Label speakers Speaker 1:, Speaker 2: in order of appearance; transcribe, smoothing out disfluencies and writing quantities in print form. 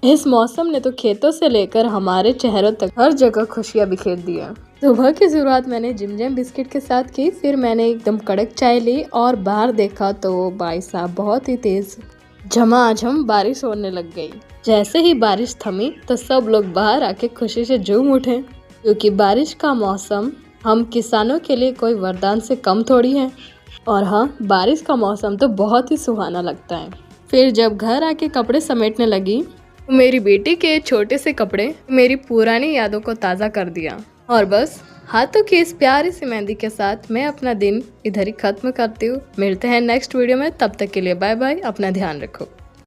Speaker 1: इस मौसम ने तो खेतों से लेकर हमारे चेहरों तक हर जगह खुशियां बिखेर दी है। सुबह की शुरुआत मैंने जिमजम बिस्किट के साथ की, फिर मैंने एकदम कड़क चाय ली और बाहर देखा तो भाई साहब बहुत ही तेज झमाझम बारिश होने लग गई। जैसे ही बारिश थमी तो सब लोग बाहर आके खुशी से झूम उठे, क्योंकि बारिश का मौसम हम किसानों के लिए कोई वरदान से कम थोड़ी है। और हाँ, बारिश का मौसम तो बहुत ही सुहाना लगता है। फिर जब घर आके कपड़े समेटने लगी, मेरी बेटी के छोटे से कपड़े मेरी पुरानी यादों को ताज़ा कर दिया। और बस हाथों की इस प्यारी सी मेहंदी के साथ मैं अपना दिन इधर ही खत्म करती हूँ। मिलते हैं नेक्स्ट वीडियो में, तब तक के लिए बाय बाय, अपना ध्यान रखो।